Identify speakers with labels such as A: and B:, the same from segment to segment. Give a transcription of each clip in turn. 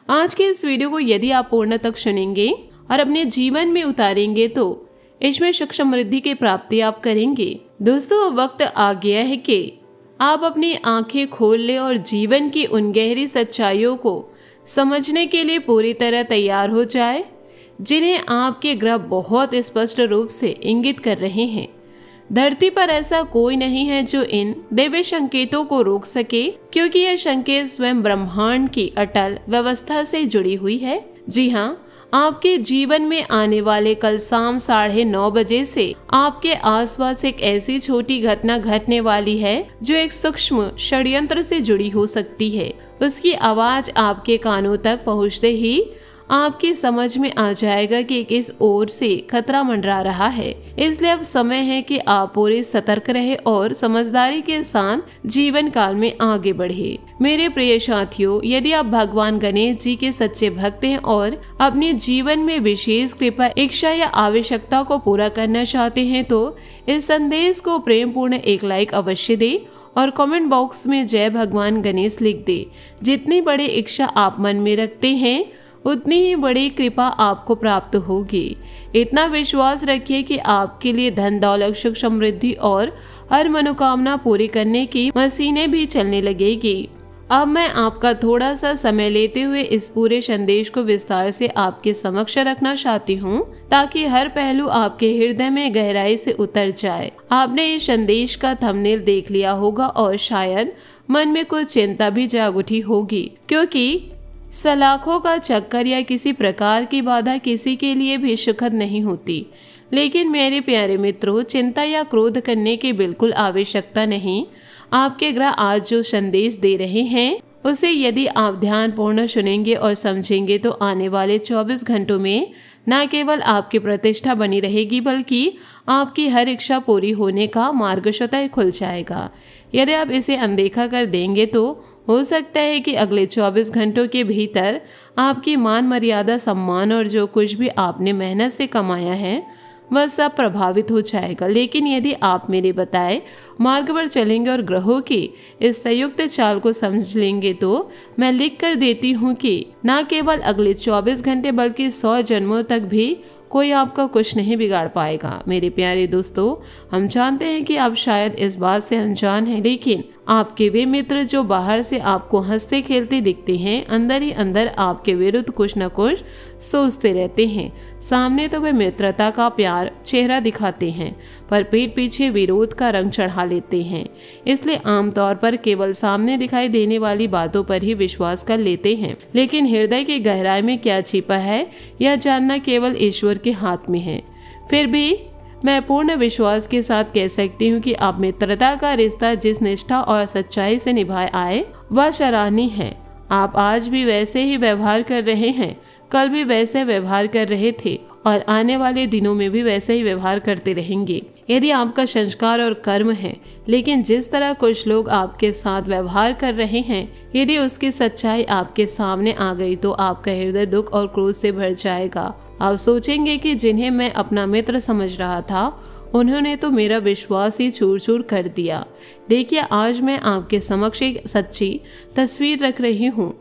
A: आज के इस वीडियो को यदि आप पूर्ण तक सुनेंगे और अपने जीवन में उतारेंगे तो इसमें सुख समृद्धि की प्राप्ति आप करेंगे। दोस्तों, वक्त आ गया है कि आप अपनी आंखें खोल लें और जीवन की उन गहरी सच्चाइयों को समझने के लिए पूरी तरह तैयार हो जाए जिन्हें आपके ग्रह बहुत स्पष्ट रूप से इंगित कर रहे हैं। धरती पर ऐसा कोई नहीं है जो इन दिव्य संकेतों को रोक सके, क्योंकि यह संकेत स्वयं ब्रह्मांड की अटल व्यवस्था से जुड़ी हुई है। जी हाँ, आपके जीवन में आने वाले कल शाम 9:30 बजे से आपके आसपास एक ऐसी छोटी घटना घटने वाली है जो एक सूक्ष्म षड्यंत्र से जुड़ी हो सकती है। उसकी आवाज आपके कानों तक पहुंचते ही आपकी समझ में आ जाएगा कि किस ओर से खतरा मंडरा रहा है। इसलिए अब समय है कि आप पूरे सतर्क रहे और समझदारी के साथ जीवन काल में आगे बढ़े। मेरे प्रिय साथियों, यदि आप भगवान गणेश जी के सच्चे भक्त हैं और अपने जीवन में विशेष कृपा, इच्छा या आवश्यकता को पूरा करना चाहते हैं तो इस संदेश को प्रेम पूर्ण एक लाइक अवश्य दे और कमेंट बॉक्स में जय भगवान गणेश लिख दे। जितनी बड़ी इच्छा आप मन में रखते हैं उतनी ही बड़ी कृपा आपको प्राप्त होगी। इतना विश्वास रखिए कि आपके लिए धन दौलत सुख समृद्धि और हर मनोकामना पूरी करने की मशीनें भी चलने लगेगी। अब मैं आपका थोड़ा सा समय लेते हुए इस पूरे संदेश को विस्तार से आपके समक्ष रखना चाहती हूँ, ताकि हर पहलू आपके हृदय में गहराई से उतर जाए। आपने इस संदेश का थंबनेल देख लिया होगा और शायद मन में कुछ चिंता भी जाग उठी होगी, क्योंकि सलाखों का चक्कर या किसी प्रकार की बाधा किसी के लिए भी सुखद नहीं होती। लेकिन मेरे प्यारे मित्रों, चिंता या क्रोध करने की बिल्कुल आवश्यकता नहीं। आपके ग्रह आज जो संदेश दे रहे हैं उसे यदि आप ध्यानपूर्ण सुनेंगे और समझेंगे तो आने वाले 24 घंटों में न केवल आपकी प्रतिष्ठा बनी रहेगी बल्कि आपकी हर इच्छा पूरी होने का मार्ग स्वतः खुल जाएगा। यदि आप इसे अनदेखा कर देंगे तो हो सकता है कि अगले 24 घंटों के भीतर आपकी मान मर्यादा, सम्मान और जो कुछ भी आपने मेहनत से कमाया है वह सब प्रभावित हो जाएगा। लेकिन यदि आप मेरे बताए मार्ग पर चलेंगे और ग्रहों की इस संयुक्त चाल को समझ लेंगे तो मैं लिख कर देती हूँ कि न केवल अगले 24 घंटे बल्कि 100 जन्मों तक भी कोई आपका कुछ नहीं बिगाड़ पाएगा। मेरे प्यारे दोस्तों, हम जानते हैं कि आप शायद इस बात से अनजान हैं, लेकिन आपके वे मित्र जो बाहर से आपको हंसते खेलते दिखते हैं, अंदर ही अंदर आपके विरुद्ध कुछ न कुछ सोचते रहते हैं। सामने तो वे मित्रता का प्यार चेहरा दिखाते हैं, पर पीठ पीछे विरोध का रंग चढ़ा लेते हैं। इसलिए आमतौर पर केवल सामने दिखाई देने वाली बातों पर ही विश्वास कर लेते हैं, लेकिन हृदय की गहराई में क्या छिपा है यह जानना केवल ईश्वर के हाथ में है। फिर भी मैं पूर्ण विश्वास के साथ कह सकती हूँ कि आप मित्रता का रिश्ता जिस निष्ठा और सच्चाई से निभाए आए वह सराहनीय है। आप आज भी वैसे ही व्यवहार कर रहे हैं, कल भी वैसे व्यवहार कर रहे थे और आने वाले दिनों में भी वैसे ही व्यवहार करते रहेंगे। यदि आपका संस्कार और कर्म है, लेकिन जिस तरह कुछ लोग आपके साथ व्यवहार कर रहे हैं, यदि उसकी सच्चाई आपके सामने आ गई तो आपका हृदय दुख और क्रोध से भर जाएगा। आप सोचेंगे कि जिन्हें मैं अपना मित्र समझ रहा था उन्होंने तो मेरा विश्वास ही चूर चूर कर दिया। देखिए, आज मैं आपके समक्ष एक सच्ची तस्वीर रख रही हूँ।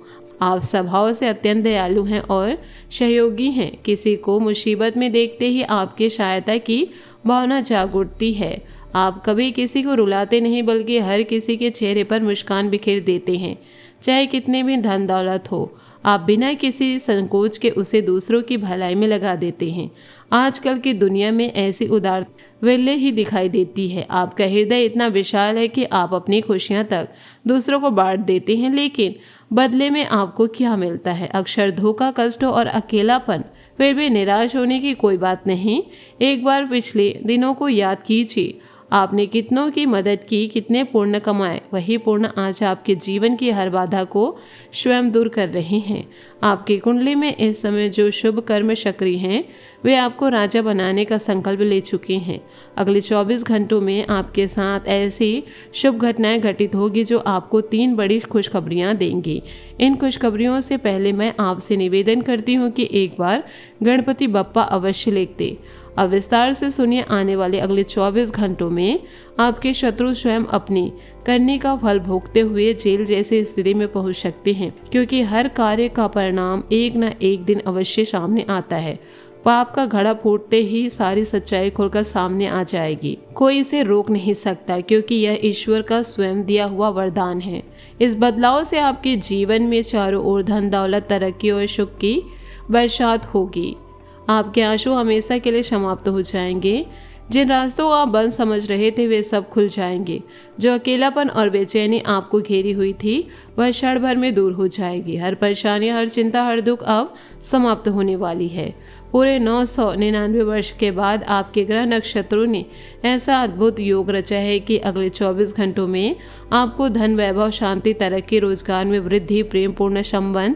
A: आप स्वभाव से अत्यंत दयालु हैं और सहयोगी हैं। किसी को मुसीबत में देखते ही आपकी सहायता की भावना जाग उठती है। आप कभी किसी को रुलाते नहीं बल्कि हर किसी के चेहरे पर मुस्कान बिखेर देते हैं, चाहे कितने भी धन दौलत हो। आप बिना किसी संकोच के उसे दूसरों की भलाई में लगा देते हैं। आजकल की दुनिया में ऐसी उदार विरले ही दिखाई देती है। आपका हृदय इतना विशाल है कि आप अपनी खुशियां तक दूसरों को बांट देते हैं, लेकिन बदले में आपको क्या मिलता है? अक्सर धोखा, कष्ट और अकेलापन। फिर भी निराश होने की कोई बात नहीं। एक बार पिछले दिनों को याद कीजिए। आपने कितनों की मदद की, कितने पुण्य कमाए। वही पुण्य आज आपके जीवन की हर बाधा को स्वयं दूर कर रहे हैं। आपकी कुंडली में इस समय जो शुभ कर्म सक्रिय हैं वे आपको राजा बनाने का संकल्प ले चुके हैं। अगले 24 घंटों में आपके साथ ऐसी शुभ घटनाएं घटित होगी जो आपको 3 बड़ी खुशखबरियां देंगी। इन खुशखबरियों से पहले मैं आपसे निवेदन करती हूँ कि एक बार गणपति बप्पा अवश्य लिख दे। अब विस्तार से सुनिए आने वाले अगले 24 घंटों में आपके शत्रु स्वयं अपनी करने का फल भोगते हुए जेल जैसी स्थिति में पहुंच सकते हैं, क्योंकि हर कार्य का परिणाम एक न एक दिन अवश्य सामने आता है। पाप का घड़ा फूटते ही सारी सच्चाई खुलकर सामने आ जाएगी। कोई इसे रोक नहीं सकता, क्योंकि यह ईश्वर का स्वयं दिया हुआ वरदान है। इस बदलाव से आपके जीवन में चारों ओर धन दौलत तरक्की और सुख की बरसात होगी। आपके आंसू हमेशा के लिए समाप्त हो जाएंगे। जिन रास्तों को आप बंद समझ रहे थे वे सब खुल जाएंगे। जो अकेलापन और बेचैनी आपको घेरी हुई थी वह क्षण भर में दूर हो जाएगी। हर परेशानी, हर चिंता, हर दुख अब समाप्त होने वाली है। पूरे 999 वर्ष के बाद आपके ग्रह नक्षत्रों ने ऐसा अद्भुत योग रचा है कि अगले 24 घंटों में आपको धन, वैभव, शांति, तरक्की, रोजगार में वृद्धि, प्रेम पूर्ण संबंध,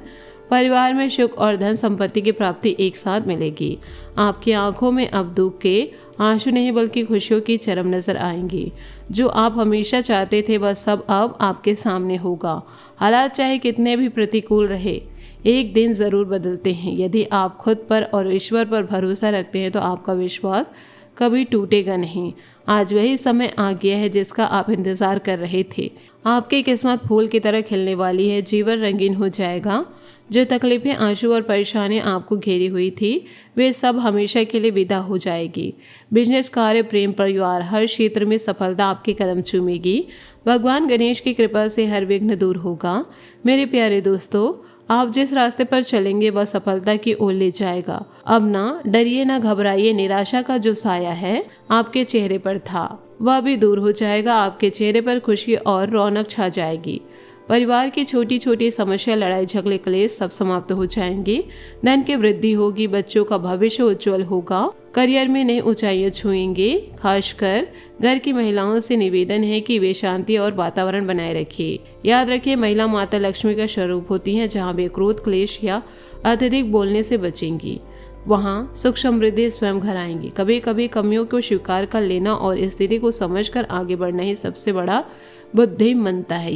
A: परिवार में सुख और धन संपत्ति की प्राप्ति एक साथ मिलेगी। आपकी आंखों में अब दुख के आंसू नहीं बल्कि खुशियों की चरम नजर आएंगी। जो आप हमेशा चाहते थे वह सब अब आपके सामने होगा। हालात चाहे कितने भी प्रतिकूल रहे, एक दिन जरूर बदलते हैं। यदि आप खुद पर और ईश्वर पर भरोसा रखते हैं तो आपका विश्वास कभी टूटेगा नहीं। आज वही समय आ गया है जिसका आप इंतजार कर रहे थे। आपकी किस्मत फूल की तरह खिलने वाली है। जीवन रंगीन हो जाएगा। जो तकलीफें, आंसू और परेशानियां आपको घेरी हुई थी वे सब हमेशा के लिए विदा हो जाएगी। बिजनेस, कार्य, प्रेम, परिवार, हर क्षेत्र में सफलता आपके कदम चूमेगी। भगवान गणेश की कृपा से हर विघ्न दूर होगा। मेरे प्यारे दोस्तों, आप जिस रास्ते पर चलेंगे वह सफलता की ओर ले जाएगा। अब ना डरिए, ना घबराइए। निराशा का जो साया है आपके चेहरे पर था वह भी दूर हो जाएगा। आपके चेहरे पर खुशी और रौनक छा जाएगी। परिवार की छोटी छोटी समस्या, लड़ाई झगड़े, क्लेश सब समाप्त हो जाएंगे। धन की वृद्धि होगी। बच्चों का भविष्य उज्जवल होगा। करियर में नई ऊंचाइयां छुएंगे। खासकर घर की महिलाओं से निवेदन है कि वे शांति और वातावरण बनाए रखिए। याद रखिए, महिला माता लक्ष्मी का स्वरूप होती हैं। जहां वे क्रोध, क्लेश या अत्यधिक बोलने से बचेंगी वहाँ सुख समृद्धि स्वयं घर आएंगी। कभी कभी कमियों को स्वीकार कर लेना और स्थिति को समझकर आगे बढ़ना ही सबसे बड़ा बुद्धिमत्ता है।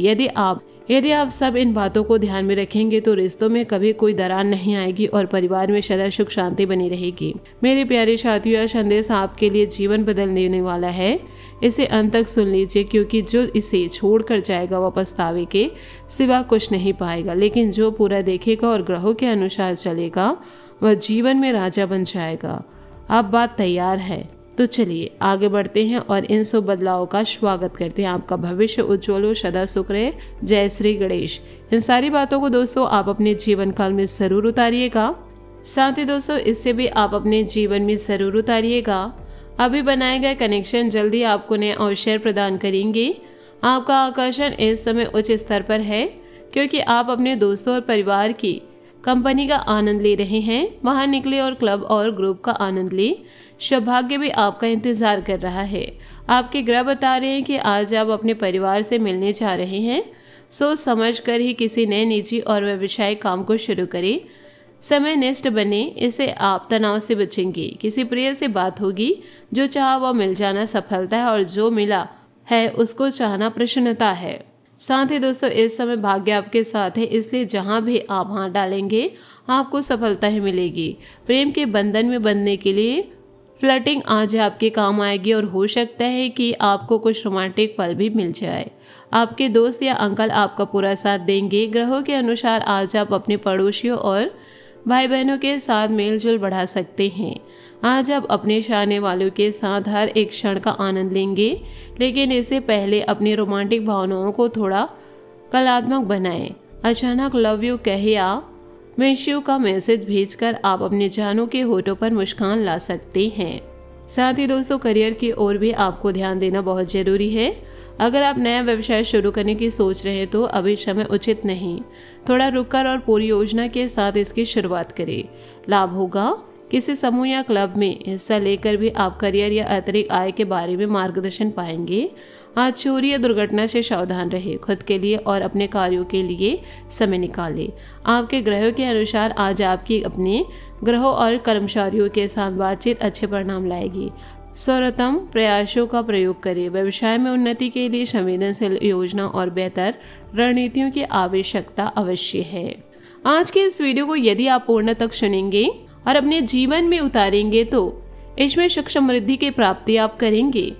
A: यदि आप सब इन बातों को ध्यान में रखेंगे तो रिश्तों में कभी कोई दरार नहीं आएगी और परिवार में सदा सुख शांति बनी रहेगी। मेरे प्यारे साथियों, यह संदेश आपके लिए जीवन बदल देने वाला है। इसे अंत तक सुन लीजिए, क्योंकि जो इसे छोड़कर जाएगा वह पछतावे के सिवा कुछ नहीं पाएगा। लेकिन जो पूरा देखेगा और ग्रहों के अनुसार चलेगा वह जीवन में राजा बन जाएगा। अब बात तैयार है तो चलिए आगे बढ़ते हैं और इन सब बदलावों का स्वागत करते हैं। आपका भविष्य उज्जवल हो, सदा सुख रहे। जय श्री गणेश। इन सारी बातों को दोस्तों आप अपने जीवन काल में जरूर उतारिएगा। साथ ही दोस्तों इससे भी आप अपने जीवन में जरूर उतारिएगा। अभी बनाए गए कनेक्शन जल्दी आपको नए अवसर प्रदान करेंगे। आपका आकर्षण इस समय उच्च स्तर पर है, क्योंकि आप अपने दोस्तों और परिवार की कंपनी का आनंद ले रहे हैं। वहां निकले और क्लब और ग्रुप का आनंद ले। सौभाग्य भी आपका इंतजार कर रहा है। आपके ग्रह बता रहे हैं कि आज आप अपने परिवार से मिलने जा रहे हैं। सोच समझ कर ही किसी नए निजी और व्यवसायिक काम को शुरू करें। समय निष्ठ बने, इससे आप तनाव से बचेंगे। किसी प्रिय से बात होगी। जो चाहा वह मिल जाना सफलता है और जो मिला है उसको चाहना प्रसन्नता है। साथ ही दोस्तों इस समय भाग्य आपके साथ है, इसलिए जहां भी आप हाथ डालेंगे आपको सफलता ही मिलेगी। प्रेम के बंधन में बंधने के लिए फ्लर्टिंग आज आपके काम आएगी और हो सकता है कि आपको कुछ रोमांटिक पल भी मिल जाए। आपके दोस्त या अंकल आपका पूरा साथ देंगे। ग्रहों के अनुसार आज आप अपने पड़ोसियों और भाई बहनों के साथ मेलजोल बढ़ा सकते हैं। आज आप अपने चाहने वालों के साथ हर एक क्षण का आनंद लेंगे, लेकिन इससे पहले अपनी रोमांटिक भावनाओं को थोड़ा कलात्मक बनाएं। अचानक लव यू कह या मिस यू का मैसेज भेजकर आप अपने जानों के होठों पर मुस्कान ला सकते हैं। साथ ही दोस्तों करियर की ओर भी आपको ध्यान देना बहुत जरूरी है। अगर आप नया व्यवसाय शुरू करने की सोच रहे हैं तो अभी समय उचित नहीं। थोड़ा रुककर और पूरी योजना के साथ इसकी शुरुआत करें। लाभ होगा। किसी समूह या क्लब में हिस्सा लेकर भी आप करियर या अतिरिक्त आय के बारे में मार्गदर्शन पाएंगे। आज चोरी या दुर्घटना से सावधान रहे। खुद के लिए और अपने कार्यों के लिए समय निकालें। आपके ग्रहों के अनुसार आज आपकी अपने ग्रहों और कर्मचारियों के साथ बातचीत अच्छे परिणाम लाएगी। सर्वोत्तम प्रयासों का प्रयोग करें। व्यवसाय में उन्नति के लिए संवेदनशील योजना और बेहतर रणनीतियों की आवश्यकता अवश्य है। आज के इस वीडियो को यदि आप पूर्ण तक सुनेंगे और अपने जीवन में उतारेंगे तो इसमें सुख समृद्धि की प्राप्ति आप करेंगे।